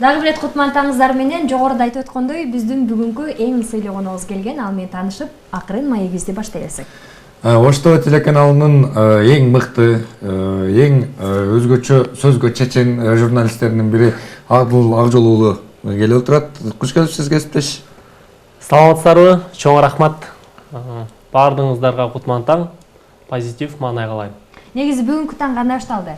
Дагы бир кутмантаңыздар менен жогоруда айтып өткөндөй биздин бүгүнкү эң сыйлуу коногубуз келген. Ал менен таанышып, акырын маегибизди баштайласак. Ош ТВ телеканалынын эң мыкты, эң өзгөчө сөзгө чечен журналисттеринин бири Адыл Акжол уулу келип отурат. Куш келипсиз кесиптеш. Саламатсыздарбы? Чоң рахмат. Баардыгыңыздарга кутман таң, позитив маанай калайм. Негизи бүгүнкү таң кандай башталды?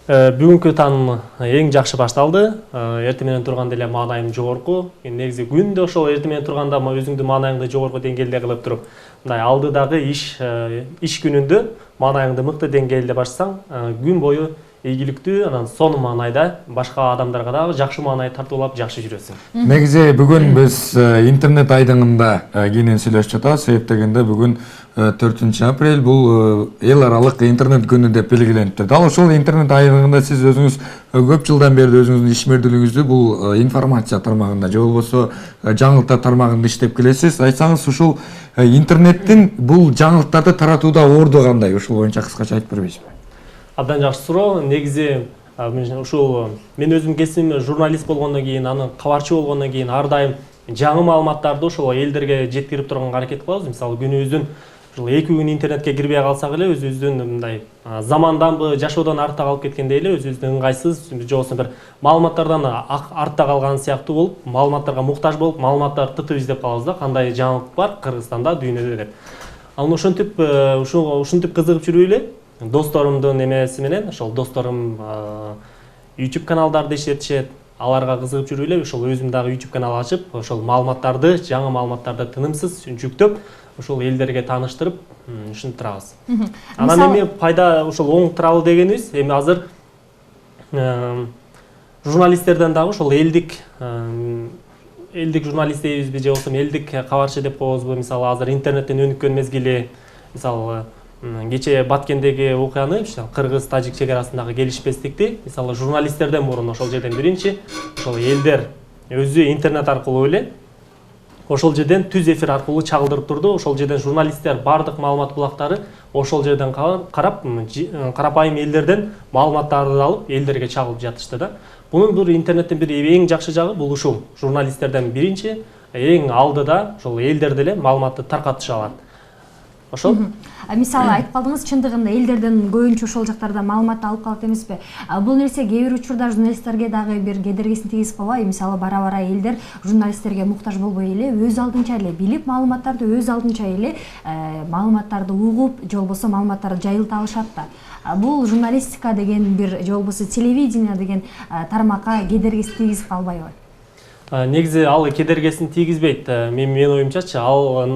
Бүгүнкү таң эң жакшы башталды. Эртең менен турганда эле маанайым жогорку. Негизи күндө ошол эртең менен турганда өзүңдүн маанайыңды жогорку деңгээлде кылып туруп, мындай алдыдагы иш күнүндө маанайыңды мыкты деңгээлде баштасаң, күн бою ийгиликтүү, анан сонун маанайда башка адамдарга дагы жакшы маанай тартуулап жакшы жүрөсүң. Негизи бүгүн биз интернет айдыңында кенен сүйлөшүп жатабыз. Себеп дегенде бүгүн 4 апрель бул эл аралык интернет күнү деп белгиленип. Дал ошол интернет айдыңында сиз өзүңүз көп жылдан бери өзүңүздүн ишмердүүлүгүңүздү бул информация тармагында же болбосо жаңылыктар тармагында иштеп келесиз. Айтсаңыз ушул интернеттин бул жаңылыктарды таратууда орду кандай? Ушул боюнча кыскача айтып бербейсизби? Абдан жакшы суроо. Негизи ушул мен өзүм кесибим журналист болгондон кийин, аны кабарчы болгондон кийин ар дайым жаңы маалыматтарды ошол элдерге жеткирип турганга аракет кылабыз. Мисалы күнүбүздүн ушул 2 күн интернетке кирбей калсак эле өзүбүздүн мындай заманданбы, жашоодон артта калып кеткендей эле өзүбүздүн ыңгайсыз же болбосо бир маалыматтардан артта калган сыяктуу болуп, маалыматтарга муктаж болуп, маалыматтарды тытып издеп калабыз да, кандай жаңылык бар Кыргызстанда, дүйнөдө деп. Ал ушинтип кызыгып жүрүп эле досторумдун эмеси менен, ошол досторум YouTube каналдарды иштетишет. Аларга кызыгып жүрүп эле ошол өзүм дагы YouTube канал ачып, ошол маалыматтарды, жаңы маалыматтарды тынымсыз жүктөп, ошол элдерге тааныштырып, ушинтип турабыз. Анан эми пайда ошол оң туралы дегенибиз, эми азыр журналисттерден дагы ошол элдик журналист дейбизби же болбосо элдик кабарчы деп коебузбу? Мисалы азыр интернеттен өнүккөн мезгили, мисалы кече Баткендеги окуяны, Кыргыз-Тажик чегарасындагы келишпестикти, мисалы журналисттерден мурун ошол жерден биринчи ошол элдер өзү интернет аркылуу эле ошол жерден түз эфир аркылуу чагылдырып турду. Ошол жерден журналисттер бардык маалымат булактары ошол жерден карап, карапайым элдерден маалыматтарды алып элдерге чагылып жатышты да. Бунун бир интернеттин бир эң жакшы жагы бул ушул. Журналисттерден биринчи эң алдыда ошол элдерде эле маалыматты таркатыша алат. Ошол. Мисалы айтып калдыңыз, чындыгында элдерден көбүнчө ошол жактарда маалымат алып калат эмеспи? Бул нерсе кээ бир учурда журналисттерге дагы бир кедергисин тийгизип калбайбы? Мисалы бара элдер журналисттерге муктаж болбой эле өз алдынча эле билип, маалыматтарды өз алдынча эле маалыматтарды угуп, же болбосо маалыматтарды жайылта алышат да. Бул журналистика деген бир же болбосо телевидение деген тармакка кедергисин тийгизип калбайбы? Негизи ал кедергисин тийгизбейт. Менин оюмчачы, ал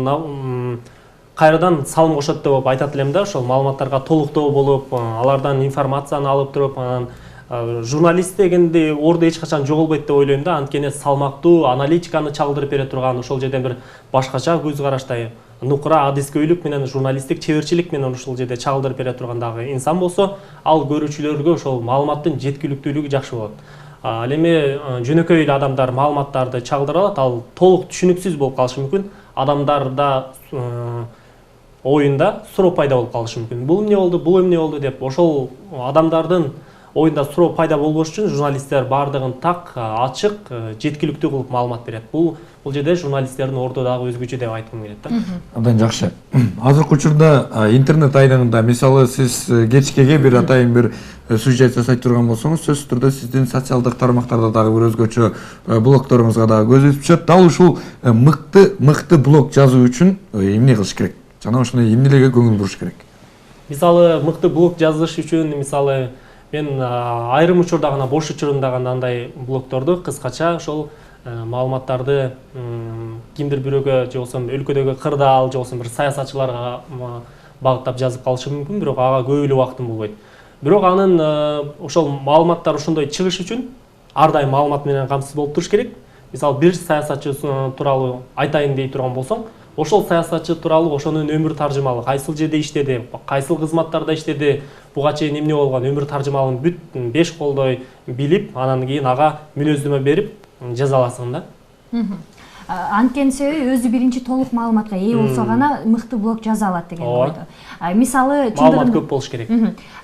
кайрадан салым кошот деп айтат элем да, ошол маалыматтарга толуктоо болуп, алардан информацияны алып туруп, анан журналист дегенде ордо эч качан жоголбойт деп ойлойм да. Анткени салмактуу аналитиканы чагылдырып бере турган, ошол жерден бир башкача көз караштай нукура адискөйлүк менен журналисттик чеберчилик менен ошол жерде чагылдырып бере турган дагы инсан болсо, ал көрүүчүлөргө ошол маалыматтын жеткиликтүүлүгү жакшы болот. Ал эми жөнөкөй эле адамдар маалыматтарды чагылдыра алат, ал толук түшүнүксүз болуп калышы мүмкүн. Адамдарда оюнда суроо пайда болуп калышы мүмкүн. Бул эмне болду, бул эмне болду деп. Ошол адамдардын оюнда суроо пайда болбош үчүн журналисттер бардыгын так, ачык, жеткиликтүү кылып маалымат берет. Бул жерде журналисттердин орду дагы өзгөчө деп айткым келет да. Абдан жакшы. Азыркы учурда интернет айдыңында, мисалы сиз кечкеге бир атайын бир сюжет жасай турган болсоңуз, сөзсүз түрдө сиздин социалдык тармактарда дагы бир өзгөчө блогторуңузга дагы көз өтүп түшөт. Дал ушул мыкты блог жазуу үчүн эмне кылыш керек? Жана ошондой эмнелерге көңүл буруш керек? Мисалы мыкты блог жазыш үчүн, мисалы мен айрым учурда гана бош учурумда гана андай блогторду кыскача ошол маалыматтарды кимдир бирөөгө же болбосо өлкөдөгү кырдаал же болбосо бир саясатчыларга багыттап жазып калышы мүмкүн, бирок ага көп эле убактым болбойт. Бирок анын ошол маалыматтар ошондой чыгыш үчүн ар дайым маалымат менен камсыз болуп туруш керек. Мисалы бир саясатчы тууралуу айтайын дей турган болсоң, ошол саясатчы тууралуу ошонун өмүр таржымалы, кайсыл жерде иштеди, кайсыл кызматтарда иштеди, буга чейин эмне болгон, өмүр таржымалын бүт 5 колдой билип, анан кийин ага мүнөздөмө берип жаза аласың да. Анткени себеби өзү биринчи толук маалыматка ээ болсо гана мыкты блог жаза алат деген ойдо. Мисалы маалымат көп болуш керек.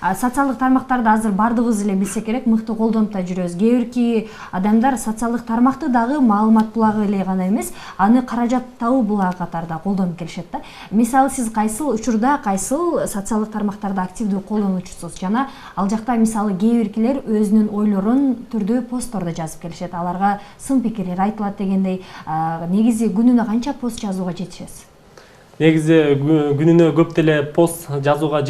Социалдык тармактарды азыр бардыгыбыз эле билсек керек, мыкты колдонуп да жүрөбүз. Кээ бирки адамдар социалдык тармакты дагы маалымат булагы эле гана эмес, аны каражат табуу булагы катарында колдонуп келишет да. Мисалы сиз кайсыл учурда, кайсыл социалдык тармактарды активдүү колдонуучусуз жана ал жакта мисалы кээ биркилер өзүнүн ойлорун түрдүү посттордо жазып келишет. Аларга сын пикирлер айтылат дегендей, негизи күнүнө канча пост жазууга жетишесиз? Негизи күнүнө көп деле пост жазууга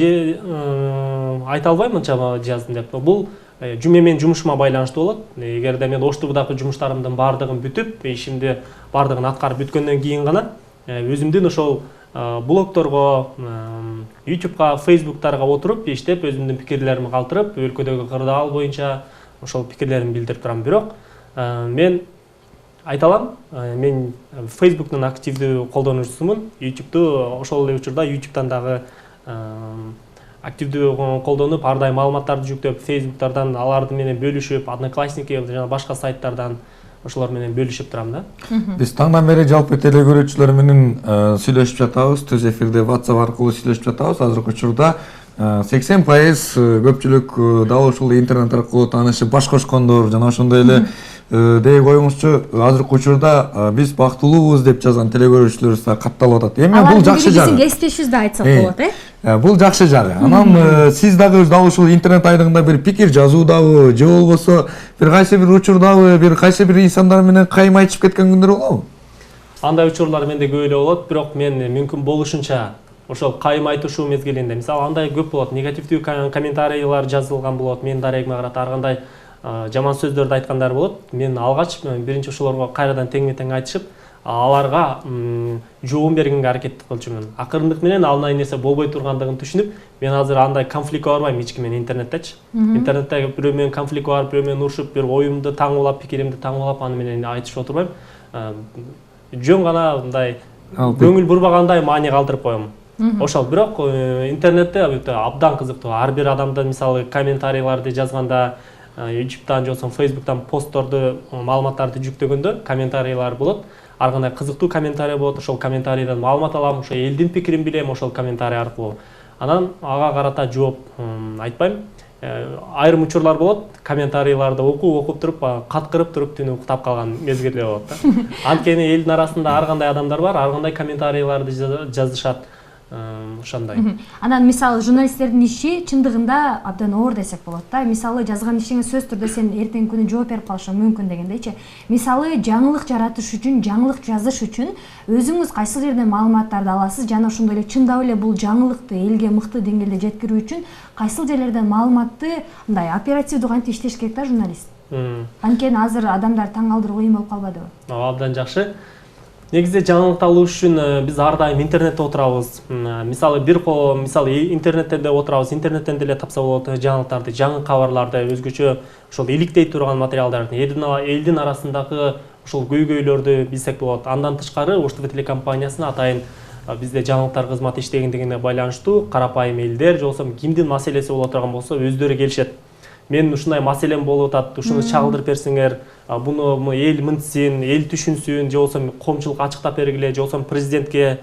айта албайм мынча жаздым деп. Бул менин жумушума байланыштуу болот. Эгерде мен Оштубудагы жумуштарымдын баардыгын бүтүп, ишимди баардыгын аткарып бүткөндөн кийин гана өзүмдүн ошол блогторго, YouTube'га, Facebook'тарга отуруп иштеп, өзүмдүн пикирлеримди калтырып, өлкөдөгү кырдаал боюнча ошол пикирлеримди билдирип турам. Бирок мен айта алам, мен Facebook'тун активдүү колдонуучусумун. YouTube'ду ошол эле учурда YouTube'дан дагы активдүү колдонуп, ар дайым маалыматтарды жүктөп, Facebook'тардан аларды менен бөлүшүп, Одноклассники жана башка сайттардан ошолор менен бөлүшүп турам да. Биз таңдан бери жалпы теле көрүүчүлөр менен сүйлөшүп жатабыз, түз эфирде WhatsApp аркылуу сүйлөшүп жатабыз. Азыркы учурда 80% көпчүлүк дал ушул интернет аркылуу таанышып баш кошкондор жана ошондой эле дей коюңузчу, азыркы учурда биз бактылуубуз деп жазган теле көрүүчүлөрүбүз да катталып атат. Эми бул жакшы жагы. Биздин кесиптешибиз да айтсак болот, Бул жакшы жагы. Анан сиз дагы дал ушул интернет айдыгында бир пикир жазуудабы, же болбосо бир кайсы бир учурдабы, бир кайсы бир инсандар менен кайым айтышып кеткен күндөр болобу? Андай учурлар менде көп эле болот, бирок мен мүмкүн болушунча ошол кайым айтышуу мезгилинде, мисалы андай көп болот, негативдүү комментарийлар жазылган болот, менин дарегиме карата ар кандай жаман сөздөрдү айткандар болот. Мен алгач биринчи ошолорго кайрадан теңме-тең айтышып, аларга жооп бергенге аракет кылчумун. Акырындык менен ал нерсе болбой тургандыгын түшүнүп, мен азыр андай конфликтке барбайм эч ким менен интернеттечи. Интернетте бирөө менен конфликтке барып, бирөө менен урушуп, бир оюмду таңуулап, пикиримди таңуулап, аны менен айтышып отурбайм. Жөн гана мындай көңүл бурбагандай маани калтырып коем. Ошол, бирок интернетте абдан кызыктуу. Ар бир адамдын мисалы комментарийларды жазганда, YouTube'дан же Facebook'тан постторду, маалыматтарды жүктөгөндө комментарийлар болот. Ар кандай кызыктуу комментарий болот. Ошол комментарийден маалымат алам, ошо элдин пикирин билем ошол комментарий аркылуу. Анан ага карата жооп айтпайм. Айрым учурлар болот, комментарийларды окуп туруп, каткырып туруп түнү уктап калган мезгилдер болот да. Анткени элдин арасында ар кандай адамдар бар, ар кандай комментарийларды жазышат. Ошондой. Анан мисалы журналисттердин иши чындыгында абдан оор десек болот да. Мисалы жазган ишиңе сөз түрдө сен эртеңки күнү жооп берип калышың мүмкүн дегендейчи. Мисалы жаңылык жаратыш үчүн, жаңылык жазыш үчүн өзүңүз кайсы жерден маалыматтарды аласыз жана ошондой эле чындап эле бул жаңылыкты элге мыкты деңгээлде жеткирүү үчүн кайсыл жерлерден маалыматты мындай оперативдүү кантип иштеш керек да журналист. Анткени азыр адамдар таң калтыруу кыйын болуп калбадыбы? Абдан жакшы. Негизи жаңылыкты алуу үчүн биз ар дайым интернетте отурабыз. Мисалы интернетте де отурабыз, интернеттен деле тапса болот жаңылыктарды, жаңы кабарларды, өзгөчө ошол иликтей турган материалдарды, элдин арасындагы ошол көйгөйлөрдү билсек болот. Андан тышкары Оштуб телекомпаниясына атайын бизде жаңылыктар кызматы иштегендигине байланыштуу карапайым элдер же болбосо кимдин маселеси боло турган болсо өздөрү келишет. Мен ушундай маселем болуп атат, ушуну чагылдырып берсеңер, буну эл мынтсин, эл түшүнсүн, же болбосо коомчулукка ачыктап бергиле, же болбосо президентке,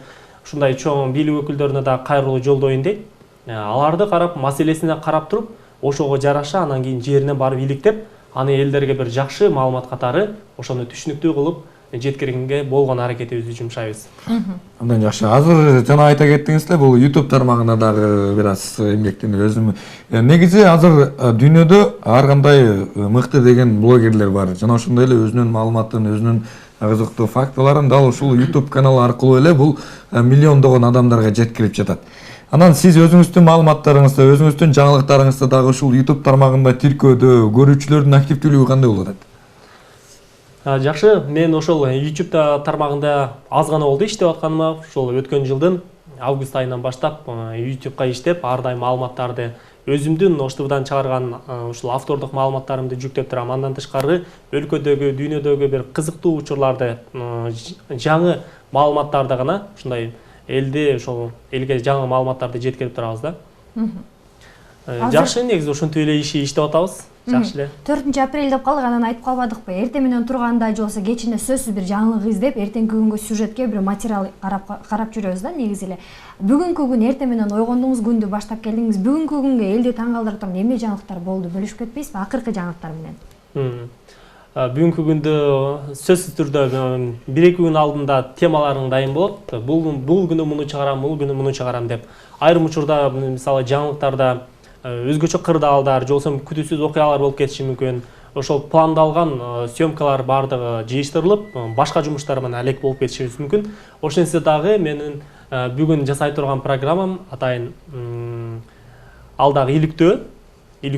ушундай чоң бийлик өкүлдөрүнө да кайрылуу жолдоюн дейт. Аларды карап, маселесине карап туруп, ошого жараша анан кийин жерине барып иликтеп, аны элдерге бир жакшы маалымат катары ошону түшүнүктүү кылып жеткиргенге болгон аракетибизди жумшайбыз. Абдан жакшы. Азыр жана айта кеттиңиз эле, бул YouTube тармагына дагы бир аз эмгектенип өзүм. Негизи азыр дүйнөдө ар кандай мыкты деген блогерлер бар. Жана ошондой эле өзүнүн маалыматын, өзүнүн кызыктуу фактыларын дал ушул YouTube каналы аркылуу эле бул миллиондогон адамдарга жеткирип жатат. Анан сиз өзүңүздүн маалыматтарыңызды, өзүңүздүн жаңылыктарыңызды дагы ушул YouTube тармагында тиркөөдө көрүүчүлөрдүн активдүүлүгү кандай болот? Жакшы, мен ошол YouTube тармагында аз гана болду иштеп атканыма. Ошол өткөн жылдын август айынан баштап YouTube'га иштеп, ар дайым маалыматтарды өзүмдүн Оштубудан чыгарган ушул автордук маалыматтарымды жүктөп турам. Андан тышкары өлкөдөгү, дүйнөдөгү бир кызыктуу учурларды, жаңы маалыматтарды гана ушундай элге жаңы маалыматтарды жеткирип турабыз да. Жакшы, негизи ушинтип эле иштеп атабыз. жакшы эле. 4 апрель деп калдык, анан айтып калбадыкпы? Эртең менен турганда же болбосо кечинде сөзсүз бир жаңылык издеп, эртеңки күнгө сюжетке бир материал карап жүрөбүз да негизи эле. Бүгүнкү күн, эртең менен ойгондуңуз күндү баштап келдиңиз. Бүгүнкү күнгө элди таң калтырып турган эмне жаңылыктар болду? Бөлүшүп кетпейсизби акыркы жаңылыктар менен? Бүгүнкү күндө сөзсүз түрдө 1-2 күн алдында темаларың дайын болот. Бул күнү муну чыгарам, бул күнү муну чыгарам деп. Айрым учурда мисалы жаңылыктарда өзгөчө кырдаалдар, же болбосо күтүүсүз окуялар болуп кетиши мүмкүн. Ошол пландалган съемкалар бардыгы жыйыштырылып, башка жумуштар менен алек болуп кетиши мүмкүн. Ошол нерсе дагы менин бүгүн жасай турган программам атайын ал дагы иликтөө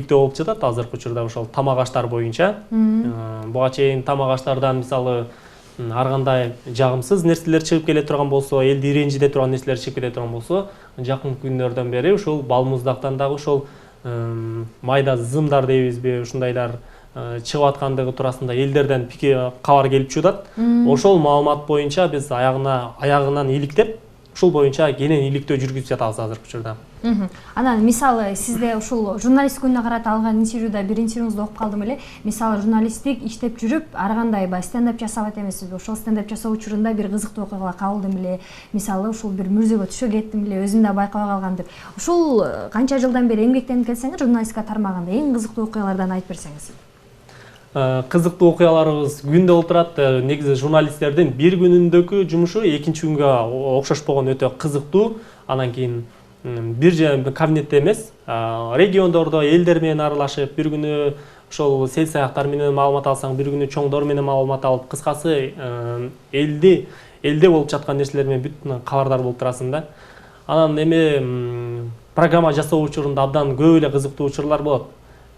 болуп жатат азыркы учурда ошол тамак аштар боюнча. Буга чейин тамак аштардан мисалы ар кандай жагымсыз нерселер чыгып келе турган болсо, элди ренжите турган нерселер чыгып келе турган болсо, жакын күндөрдөн бери ушул балмуздактан дагы ошол майда зымдар дейбизби, ушундайлар чыгып аткандыгы туурасында элдерден кабар келип жатат. Ошол маалымат боюнча биз аягынан иликтеп, ушул боюнча кенен иликтөө жүргүзүп жатабыз азыркы учурда. Анан мисалы сизде ушул журналист күнүнө карата алган интервьюда бир интервьюңузду окуп калдым эле. Мисалы журналисттик иштеп жүрүп, ар кандай стендап жасап эмессизби? Ошол стендап жасоо учурунда бир кызыктуу окуяга кабылдым эле. Мисалы ушул бир мүрзөгө түшө кеттим эле, өзүм да байкабай калгам деп. Ушул канча жылдан бери эмгектенип келсеңиз, журналистика тармагында эң кызыктуу окуялардан айтып берсеңиз. Кызыктуу окуяларыбыз күндө болуп турат. Негизи журналисттердин бир күнүндөгү жумушу экинчи күнгө окшошпогон өтө кызыктуу. Анан кийин бир кабинетте эмес, региондордо элдер менен аралашып, бир күнү ошол сел саяктар менен маалымат алсаң, бир күнү чоңдор менен маалымат алып, кыскасы элде болуп жаткан нерселер менен бүт кабардар болуп турасың да. Анан эми программа жасоо учурунда абдан көп эле кызыктуу учурлар болот.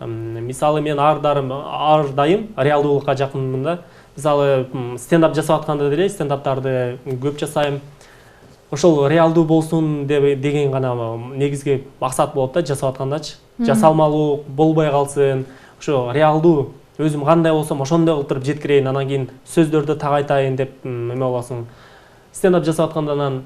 Мисалы мен ар дайым реалдуулукка жакынмын да. Мисалы стендап жасап атканда деле стендаптарды көп жасайм. Ошол реалдуу болсун деген гана негизги максат болот да жасап аткандачы. Жасалмалуу болбой калсын. Ошо реалдуу өзүм кандай болсом ошондой кылтырып жеткирейин, анан кийин сөздөрдү так айтайын деп эме болосуң. Стендап жасап атканда анан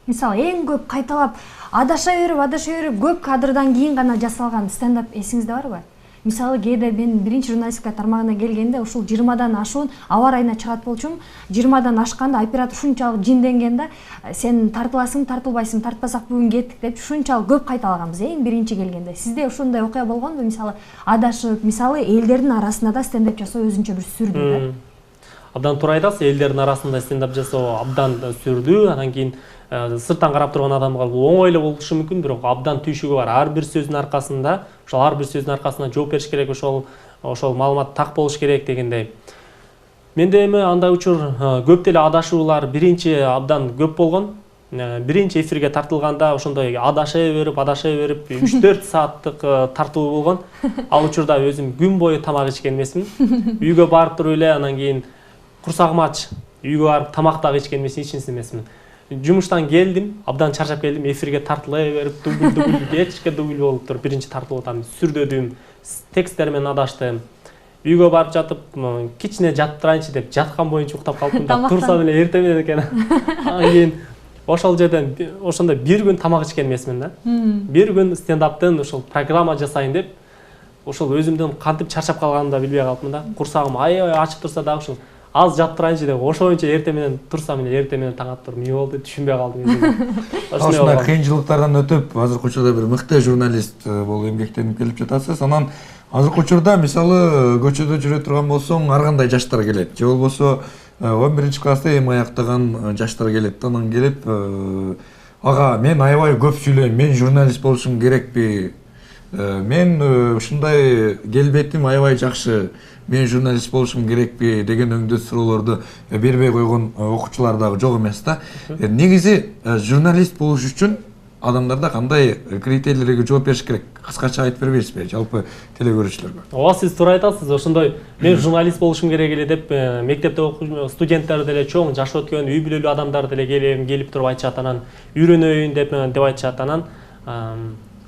мисалы эң көп кайталап адаша берип көп кадрдан кийин гана жасалган стендап эсиңизде барбы? Мисалы кээде мен биринчи журналистика тармагына келгенде ушул 20дан ашуун аба ырайына чыгат болчумун. 20дан ашканда оператор ушунчалык жинденген да, сен тартыласың, тартылбайсың, тартпасак бүгүн кеттик деп ушунчалык көп кайталаганбыз эң биринчи келгенде. Сизде ушундай окуя болгонбу? Мисалы адашып, мисалы элдердин арасында да стендап жасоо өзүнчө бир сүрдүү да. Абдан туура айтасыз, элдердин арасында стендап жасоо абдан сүрдүү. Анан кийин сырттан карап турган адамга бул оңой эле болушу мүмкүн, бирок абдан түйшүгү бар. Ар бир сөздүн аркасында, ошол ар бир сөздүн аркасында жооп бериш керек, ошол маалымат так болуш керек дегендей. Менде эми андай учур көп деле адашуулар биринчи абдан көп болгон. Биринчи эфирге тартылганда ошондой адаша берип 3-4 сааттык тартуу болгон. Ал учурда өзүм күн бою тамак ичкен эмесмин. Үйгө барып туруп эле анан кийин курсагым ач, үйгө барып тамак дагы ичкен эмесмин. Жумуштан келдим, абдан чарчап келдим, эфирге тартылай берип, дубль, кечке дубль болуп туруп, биринчи тартылып атам, сүрдөдүм, тексттер менен адаштым. Үйгө барып жатып, кичине жатып турайынчы деп, жаткан боюнча уктап калдым да, турсам эле эртең менен экен. Анан кийин ошол жерден ошондо бир күн тамак ичкен эмесмин да. Бир күн стендаптын ошол программа жасайын деп, ошол өзүмдүн кантип чарчап калганымды да билбей калыптым да. Курсагым аябай ачып турса дагы ошол аз жатып турайынчы деп, ошол боюнча эртең менен турсам эле эртең менен таң атып туруп, эмне болду түшүнбөй калдым. Ошондой кыйынчылыктардан өтүп, азыркы учурда бир мыкты журналист болуп эмгектенип келип жатасыз. Анан азыркы учурда мисалы көчөдө жүрө турган болсоң, ар кандай жаштар келет. Же болбосо 11-класста эми аяктаган жаштар келет. Анан келип, ага, мен аябай көп сүйлөйм, мен журналист болушум керекпи? Мен ушундай келбетим аябай жакшы. Мен журналист болушум керекпи деген өңдө суроолорду бербей койгон окуучулар дагы жок эмес да. Негизи журналист болуш үчүн адамдарда кандай критерийлерге жооп бериш керек? Кыскача айтып бербейсизби жалпы телекөрүүчүлөргө? Ооба, сиз туура айтасыз. Ошондой мен журналист болушум керек эле деп мектепте окуган студенттер деле, чоң жаш өткөн үй бүлөлүү адамдар деле келип туруп айтышат, анан үйрөнөйүн деп айтышат. Анан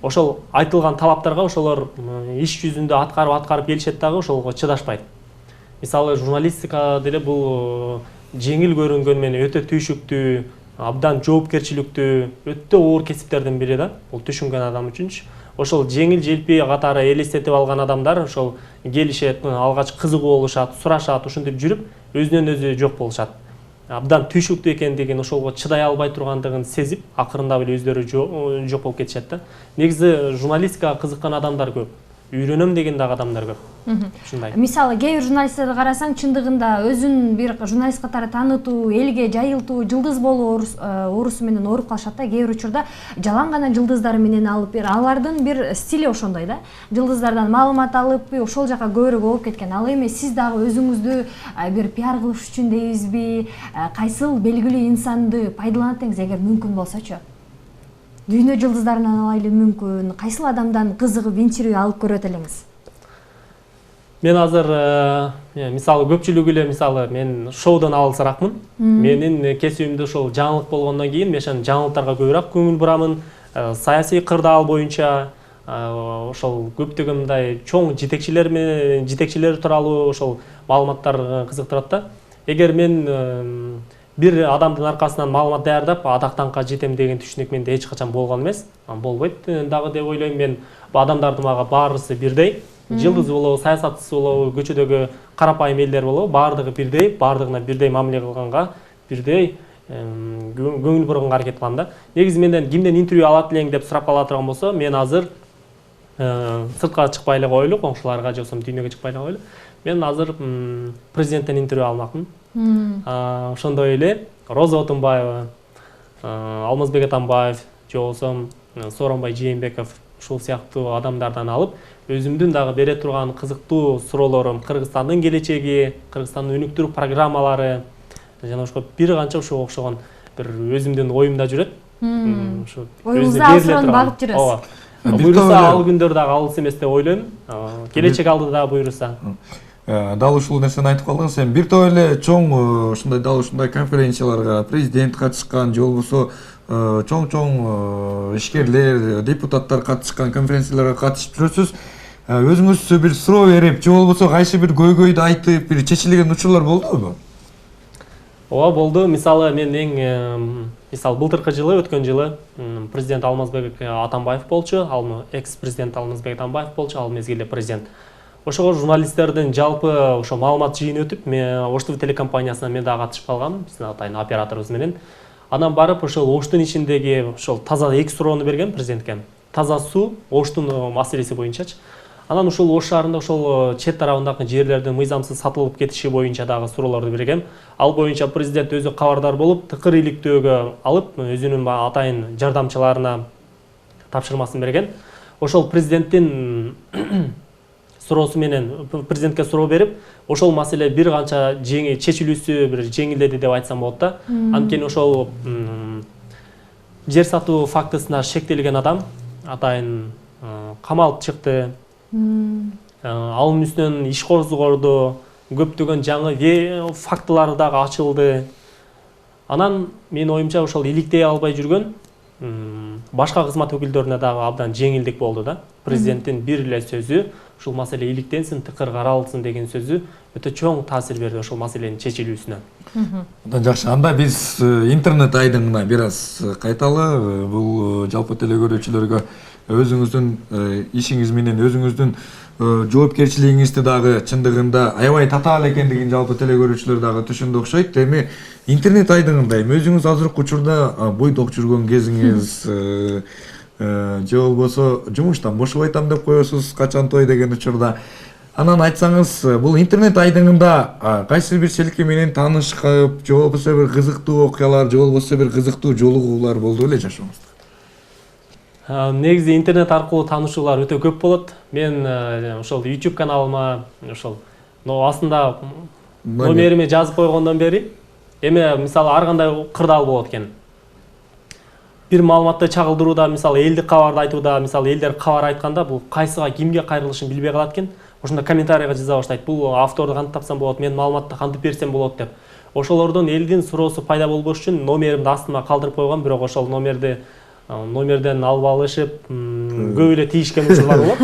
ошол айтылган талаптарга ошолор иш жүзүндө аткарып келишет дагы, ошолго чыдашпайт. Мисалы журналистика деле бул жеңил көрүнгөн менен өтө түйшүктүү, абдан жоопкерчиликтүү, өтө оор кесиптердин бири да. Бул түшүнгөн адам үчүнчү. ошол жеңил желпи катары элестетип алган адамдар ошол келишет, алгач кызыгуу болушат, сурашат, ошентип жүрүп өзүнөн өзү жок болушат. Абдан түйшүктүү экендигин, ошолго чыдай албай тургандыгын сезип, акырындап эле өздөрү жок болуп кетишет да. Негизи журналистикага кызыккан адамдар көп. Үйрөнөм деген дагы адамдар көп. Ушундай. Мисалы кээ бир журналисттерди карасаң, чындыгында өзүн бир журналист катары таанытуу, элге жайылтуу, жылдыз болуу оорусу менен ооруп калышат да. Кээ бир учурда жалаң гана жылдыздар менен алып бир алардын бир стили ошондой да. Жылдыздардан маалымат алып, ошол жака көбүрөөк болуп кеткен. Ал эми сиз дагы өзүңүздү бир пиар кылыш үчүн дейбизби, кайсыл белгилүү инсанды пайдаланат деңиз эгер мүмкүн болсочу? Дүйнө жылдыздарынан алайлы мүмкүн, кайсыл адамдан кызыгып интервью алып көрөт элеңиз? Мен азыр мисалы көпчүлүгү эле мисалы мен шоудон алысыракмын. Менин кесибимде ошол жаңылык болгондон кийин мен ошол жаңылыктарга көбүрөөк көңүл бурамын. Саясий кырдаал боюнча ошол көптөгөн мындай чоң жетекчилер тууралуу ошол маалыматтар кызыктырат да. Эгер мен бир адамдын аркасынан маалымат даярдап атактанка жетем деген түшүнүк менде эч качан болгон эмес. Болбойт дагы деп ойлойм. Мен баадамдардын мага баарысы бирдей. Жылдыз болобу, саясатчысы болобу, көчөдөгү карапайым элдер болобу, баардыгы бирдей, баардыгына бирдей мамиле кылганга, бирдей көңүл бурганга аракет кылам да. Негизи менден кимден интервью алат элең деп сурап кала турган болсо, мен азыр сыртка чыкпай эле коелу, коңшуларга же болбосо дүйнөгө чыкпай эле коелу. Мен азыр президенттен интервью алмакмын. Ошондой эле Роза Отунбаева, Алмазбек Атамбаев, же болбосо Сооронбай Жээнбеков ушул сыяктуу адамдардан алып, өзүмдүн дагы бере турган кызыктуу суроолорум, Кыргызстандын келечеги, Кыргызстандын өнүктүрүү программалары жана ошо бир канча ошого окшогон бир өзүмдүн оюмда жүрөт. Оюңузду алсырон багып жүрөсүз. Ооба. Буйруса ал күндөр дагы алыс эмес деп ойлойм. Келечек алды дагы буйруса. Дал ушул нерсени айтып калдыңыз. Сен бир топ эле чоң ушундай дал ушундай конференцияларга президент катышкан, же болбосо чоң ишкерлер, депутаттар катышкан конференцияларга катышып жүрөсүз. Өзүңүз бир суроо берип, же болбосо кайсы бир көйгөйдү айтып, бир чечилген учурлар болдубу? Ооба, болду. Мисалы мен мисалы былтыркы жылы, өткөн жылы президент Алмазбек Атамбаев болчу, ал экс-президент Алмазбек Атамбаев болчу, ал мезгилде президент. Ошого журналисттердин жалпы ошо маалымат жыйыны өтүп, мен Ош ТВ телекомпаниясына мен дагы катышып калгам, биздин атайын операторубуз менен. Анан барып ошол Оштун ичиндеги ошол таза 2 суроону берген президентке. Таза суу, Оштун маселеси боюнчачы. Анан ушул Ош шаарында ошол чет тарабындагы жерлердин мыйзамсыз сатылып кетиши боюнча дагы суроолорду бергем. Ал боюнча президент өзү кабардар болуп, тыкыр иликтөөгө алып, өзүнүн атайын жардамчыларына тапшырмасын берген. Ошол президенттин суроосу менен президентке суроо берип, ошол маселе бир канча чечилүүсү бир жеңилдеди деп айтсам болот да. Анткени ошол жер сатуу фактысына шектелген адам атайын камалып чыкты. Анын үстүнөн иш козгорду, көптөгөн жаңы фактылар дагы ачылды. Анан менин оюмча ошол иликтей албай жүргөн башка кызмат өкүлдөрүнө дагы абдан жеңилдик болду да. Президенттин бир эле сөзү ушул маселе иликтенсин, тыкыр каралсын деген сөзү өтө чоң таасир берди ошол маселенин чечилүүсүнө. Жакшы, анда биз интернет айдыңына бир аз кайталы. Бул жалпы теле көрүүчүлөргө өзүңүздүн ишиңиз менен өзүңүздүн жоопкерчилигиңизди дагы чындыгында аябай татаал экендигин жалпы теле көрүүчүлөр дагы түшүндү окшойт. Эми интернет айдыңында өзүңүз азыркы учурда бойдок жүргөн кезиңиз же болбосо жумуштан бошоп айтам деп коесуз качан той деген учурда. Анан айтсаңыз, бул интернет айдыңында кайсы бир селки менен таанышып, же болбосо бир кызыктуу окуялар, же болбосо бир кызыктуу жолугуулар болду беле жашооңузда? Негизи интернет аркылуу таанышуулар өтө көп болот. Мен ошол YouTube каналыма ошол астында номериме жазып койгондон бери эми мисалы ар кандай кырдаал болот экен. Бир маалыматты чагылдырууда, мисалы элдик кабарды айтууда, мисалы элдер кабар айтканда бул кайсыга кимге кайрылышын билбей калат экен. Ошондо комментарийга жаза баштайт. Бул авторду кантип тапсам болот, мен маалыматты кантип берсем болот деп. Ошолордон элдин суроосу пайда болбош үчүн номеримди астыма калтырып койгом, бирок ошол номерден алып алышып, көп эле тийишкен учурлар болот.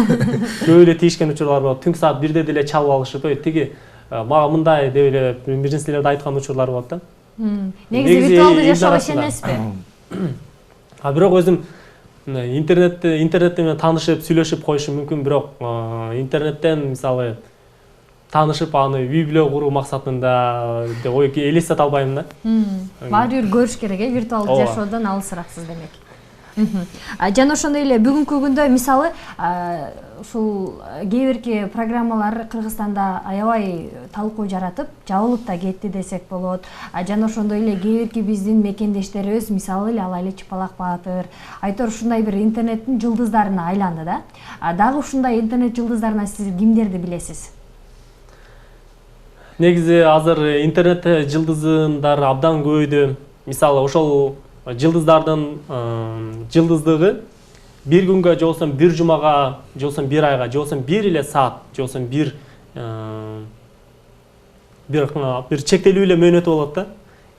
Көп эле тийишкен учурлар болот. Түнкү саат 1-де деле чалып алышып, тиги мага мындай деп эле бир нерселерди айткан учурлар болот да. Негизи виртуалдуу жашоого ишенесизби? Бирок өзүм интернетте менен таанышып сүйлөшүп коюшу мүмкүн, бирок интернеттен мисалы таанышып аны үй бүлө куруу максатында деп ой элестете албайм да. Баары бир көрүш керек, виртуалдуу жашоодон алысыраксыз демек. Жана ошондой эле бүгүнкү күндө мисалы ушул кээ бирки программалар Кыргызстанда аябай талкуу жаратып, жабылып да кетти десек болот. Жана ошондой эле кээ бирки биздин мекендештерибиз, мисалы эле алайлы Чыпалак Баатыр, айтор ушундай бир интернеттин жылдыздарына айланды да. Дагы ушундай интернет жылдыздарынан сиз кимдерди билесиз? Негизи азыр интернет жылдызындар абдан көбөйдү. Мисалы ошол жылдыздардын жылдыздыгы бир күнгө, же болсо бир жумага, же болсо бир айга, же болсо бир эле саат, же болсо бир чектелүү эле мөөнөтү болот да.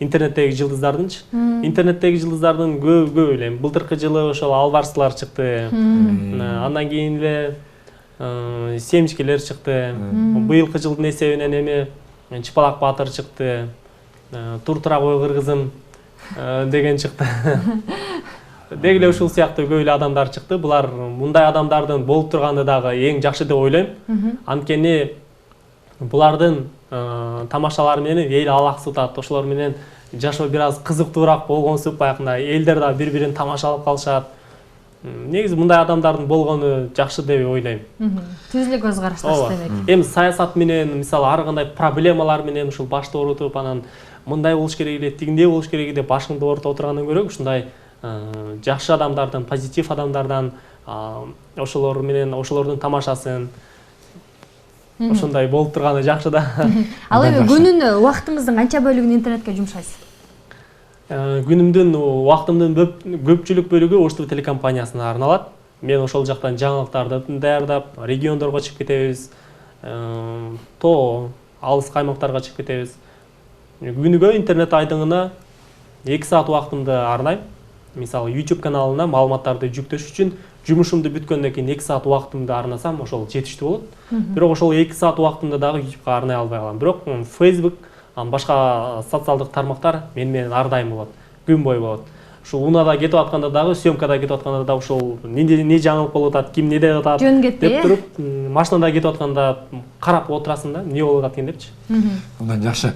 Интернеттеги жылдыздардынчы. Интернеттеги жылдыздардын көп эле. Былтыркы жылы ошол албарстылар чыкты. Андан кийин эле семчкелер чыкты. Быйылкы жылдын эсебинен эми Чыпалак Баатыр чыкты. Туртура кой кыргызым деген чыкты. Деги эле ушул сыяктуу көп эле адамдар чыкты. Булар мындай адамдардын болуп турганы дагы эң жакшы деп ойлойм. Анткени булардын тамашалары менен эл алаксытат. Ошолор менен жашоо бир аз кызыктуураак болгонсуп, баягындай элдер дагы бири-бирин тамашалап калышат. Негизи мындай адамдардын болгону жакшы деп ойлойм. Түзүлүк көз карашташ демек. Эми саясат менен, мисалы ар кандай проблемалар менен ушул башты оорутуп, анан мындай болуш керек эле, тигиндей болуш керек эле деп башыңды оорута отургандан көрө, ушундай жакшы адамдардан, позитив адамдардан ошолор менен ошолордун тамашасын ошондой болуп турганы жакшы да. Ал эми күнүнө убактыңыздын канча бөлүгүн интернетке жумшайсыз? Күнүмдүн убактымдын көпчүлүк бөлүгү Ош ТВ телекомпаниясына арналат. Мен ошол жактан жаңылыктарды даярдап, региондорго чыгып кетебиз, алыс каймактарга чыгып кетебиз. Күнүгө интернет айдыңына 2 саат убактымды арнайм. Мисалы YouTube каналына маалыматтарды жүктөш үчүн жумушумду бүткөндөн кийин 2 саат убактымды арнасам, ошол жетиштүү болот. Бирок ошол 2 саат убактымды дагы YouTubeга арнай албай калам. Бирок Facebook, башка социалдык тармактар менен ар дайым болот. Күн бою болот. Ушул унада кетип атканда дагы, съемкада кетип атканда дагы ушул не жаңылык болуп атат, ким не деп атат деп туруп, машинада кетип атканда карап отурасың да, эмне болуп атат экен депчи. Абдан жакшы.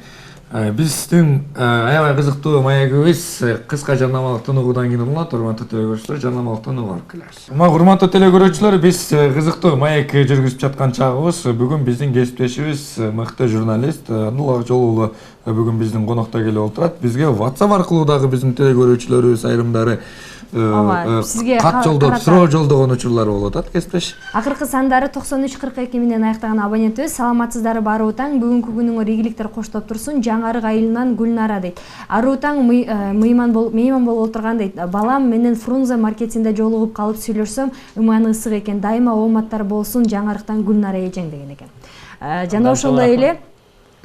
Биздин аябай кызыктуу маегибиз кыска жарнамалык тыныгуудан кийин улат. Урматтуу телекөрүүчүлөр, жарнамалык тыныгуу алып келебиз. Урматтуу телекөрүүчүлөр, биз кызыктуу маек жүргүзүп жаткан чагыбыз. Бүгүн биздин кесиптешибиз, мыкты журналист Нур Акжол уулу бүгүн биздин конокто келип отурат. Бизге WhatsApp аркылуу дагы биздин телекөрүүчүлөрүбүз айрымдары кат жолдоп, суроо жолдогон учурлар болуп атат, кесиптеш. Акыркы сандары 9342 менен аяктаган абонентибиз. Саламатсыздар баарыбы таң, бүгүнкү күнүңөр игиликтер коштоп турсун. Жаңарык айылынан Гүлнара дейт. Аруу таң мейман болуп отурган дейт. Балам менен Фрунзе маркетинде жолугуп калып сүйлөшсөм, ыманы ысык экен. Дайыма ооматтар болсун, Жаңарыктан Гүлнара эжең деген экен. Жана ошондой эле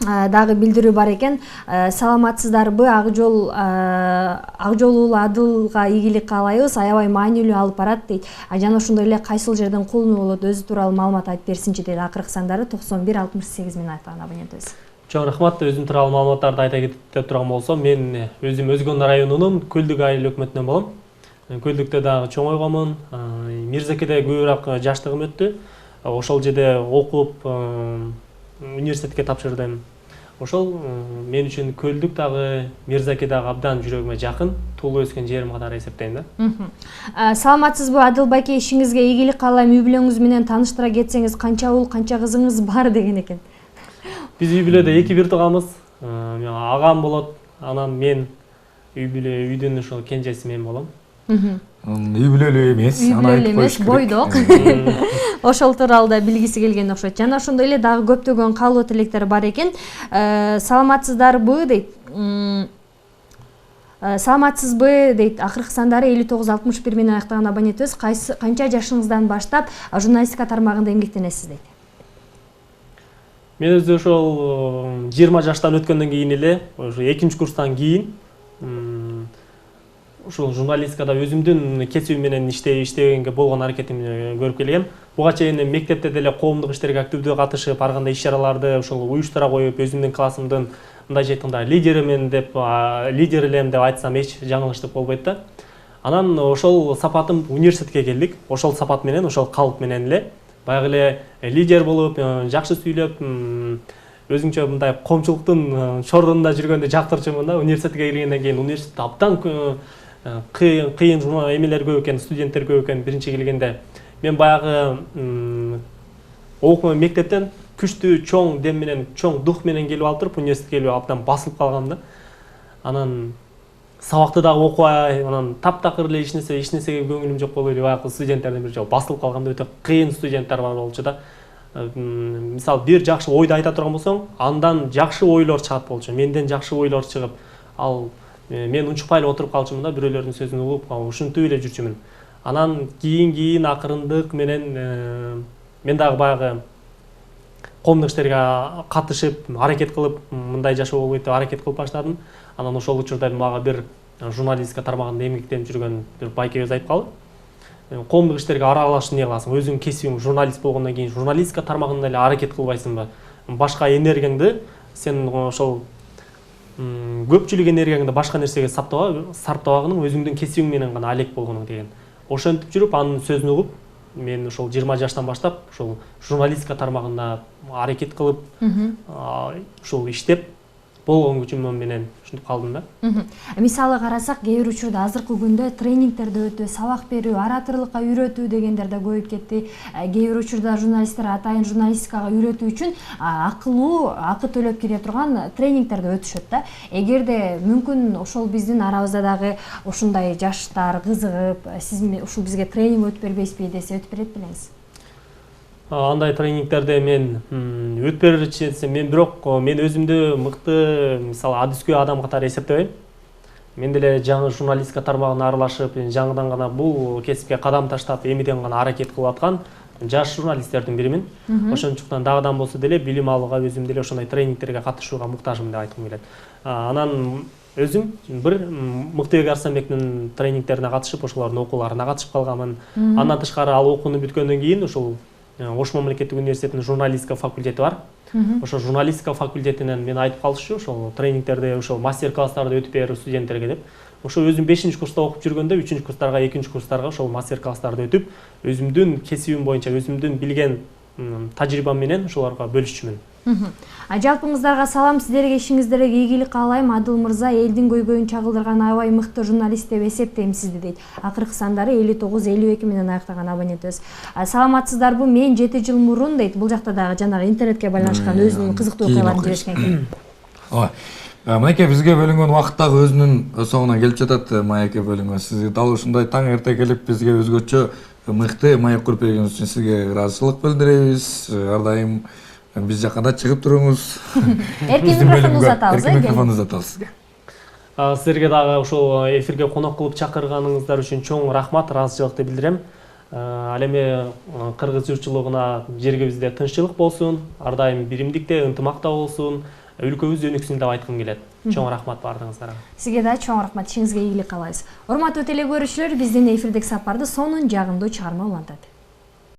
дагы билдирүү бар экен. Саламатсыздарбы, Акжол уулу Адылга ийгилик каалайбыз. Аябай маанилүү алып барат дейт. Жана ошондой эле кайсыл жерден кулунуу болот, өзү тууралуу маалымат айтып берсинчи дейт. Акыркы сандары 9168 менен аяктаган абонентибиз. Чоң рахмат. Өзүм тууралуу маалыматтарды айта кетип турган болсом, мен өзүм Өзгөн районунун Көлдүк айыл өкмөтүнөн болом. Көлдүктө дагы чоңойгонмун. Мирзакеде көбүрөөк жаштыгым өттү. Ошол жерде окуп, университетке тапшырдым. Ошол мен үчүн Көлдүк дагы, Мирзаке дагы абдан жүрөгүмө жакын, туулуп өскөн жерим катары эсептейм да. Саламатсызбы, Адыл байке, ишиңизге ийгилик каалайм. Үй бүлөңүз менен тааныштыра кетсеңиз, канча уул, канча кызыңыз бар деген экен. Биз үй бүлөдө 2 бир тууганбыз. Агам болот, анан мен үйдүн ошол кенжеси мен болом. Үй бүлөлүү эмес, аны айтып коюш керек. Бойдок. Ошол тууралуу да билгиси келген окшойт. Жана ошондой эле дагы көптөгөн каалоо тилектер бар экен. Саламатсыздарбы дейт. Саламатсызбы дейт. Акыркы сандары 5961 менен аяктаган абонентибиз. Канча жашыңыздан баштап журналистика тармагында эмгектенесиз дейт. Мен өзү ошол 20 жаштан өткөндөн кийин эле, ошо 2-курстан кийин ушул журналистикада өзүмдүн кесибим менен иштегенге болгон аракетимди көрүп келгем. Буга чейин мектепте деле коомдук иштерге активдүү катышып, ар кандай иш-чараларды ошол уюштура коюп, өзүмдүн классымдын мындай айтканда лидер элем деп айтсам эч жаңылыштык болбойт да. Анан ошол сапатым университетке келдик. Ошол сапат менен, ошол калп менен эле баягы эле лидер болуп, жакшы сүйлөп, өзүңчө мындай коомчулуктун чорунда жүргөндү жактырчумун да. Университетке келгенден кийин университетте абдан кыйын эмелер көп экен, студенттер көп экен. Биринчи келгенде мен баягы мектептен күчтүү чоң дем менен, чоң дух менен келип алып туруп, университетке келип абдан басылып калгам да. Анан сабакты дагы окубай, анан таптакыр эле эч нерсеге көңүлүм жок болуп эле баягы студенттердин бир жолу басылып калганда, өтө кыйын студенттер бар болчу да. Мисалы бир жакшы ойду айта турган болсоң, андан жакшы ойлор чыгат болчу. Менден жакшы ойлор чыгып, ал мен унчукпай эле отуруп калчумун да, бирөөлөрдүн сөзүн угуп, ушинтип эле жүрчүмүн. Анан кийин акырындык менен мен дагы баягы коомдук иштерге катышып, аракет кылып, мындай жашоо болбойт деп аракет кылып баштадым. Анан ошол учурда мага бир журналистика тармагында эмгектенип жүргөн бир байкебиз айтып калды. Коомдук иштерге аралашып эмне кыласың? Өзүң кесибиң журналист болгондон кийин журналистика тармагында эле аракет кылбайсыңбы? Башка энергияңды сен ошол көпчүлүк энергияңды башка нерсеге сарптабагының өзүңдүн кесибиң менен гана алек болгонуң деген. Ошентип жүрүп, анын сөзүн угуп, мен ошол 20 жаштан баштап ошол журналистика тармагында аракет кылып, ошол иштеп болгон күчүм менен ушинтип калдым да. Мисалы карасак, кээ бир учурда азыркы күндө тренингтерди өтүү, сабак берүү, ораторлукка үйрөтүү дегендер да көбөйүп кетти. Кээ бир учурда журналисттер атайын журналистикага үйрөтүү үчүн акы төлөп кире турган тренингтерди өтүшөт да. Эгерде мүмкүн ошол биздин арабызда дагы ушундай жаштар кызыгып, сиз ушул бизге тренинг өтүп бербейсизби десе, өтүп берет белеңиз? Андай тренингтерде мен өтүп берчү десем, мен өзүмдү мыкты, мисалы, адискөй адам катары эсептебейм. Мен деле жаңы журналистика тармагына аралашып, жаңыдан гана бул кесипке кадам таштап, эмиден гана аракет кылып аткан жаш журналисттердин биримин. Ошончуктан дагыдан болсо деле билим алууга, өзүм деле ошондой тренингтерге катышууга муктажмын деп айткым келет. Анан өзүм бир Мыктыбек Арсанбектин тренингтерине катышып, ошолордун окууларына катышып калганмын. Андан тышкары ал окууну бүткөндөн кийин ошол Ош мамлекеттик университетинин журналистика факультети бар. Ошо журналистика факультетинен мен айтып калышчу, ошол тренингтерди, ошол мастер-класстарды өтүп берүү студенттерге деп. Ошо өзүм 5-курста окуп жүргөндө 3-курстарга, 2-курстарга ошол мастер-класстарды өтүп, өзүмдүн кесибим боюнча, өзүмдүн билген тажрыйбам менен ошолорго бөлүшчүмүн. Жалпыңыздарга салам, сиздерге ишиңиздерге ийгилик каалайм. Адыл мырза элдин көйгөйүн чагылдырган аябай мыкты журналист деп эсептейм сизди дейт. Акыркы сандары 59-52 менен аяктаган абонентибиз. Саламатсыздарбы? Мен 7 жыл мурун дейт. Бул жакта дагы жанагы интернетке байланышкан өзүнүн кызыктуу окуяларын жиберишкен экен. Майке, бизге бөлүнгөн убакыт дагы өзүнүн соңуна келип жатат. Майке бөлүнгөн, сизге дал ушундай таң эрте келип бизге өзгөчө мыкты маек куруп бергениңиз үчүн сизге ыраазычылык билдиребиз. Ар дайым биз жакка да чыгып туруңуз. Эркин микрофон узатабыз, эркин микрофон узатабыз сизге. Силерге дагы ошол эфирге конок кылып чакырганыңыздар үчүн чоң рахмат, ыраазычылыкты билдирем. Ал эми кыргыз журтчулугуна жергибизде тынччылык болсун, ар дайым биримдикте, ынтымакта болсун, өлкөбүз өнүксүн деп айткым келет. Чоң рахмат баардыгыңыздарга. Сизге да чоң рахмат, ишиңизге ийгилик каалайбыз. Урматтуу телекөрүүчүлөр, биздин эфирдик сапарды сонун жагымдуу чыгарма улантат.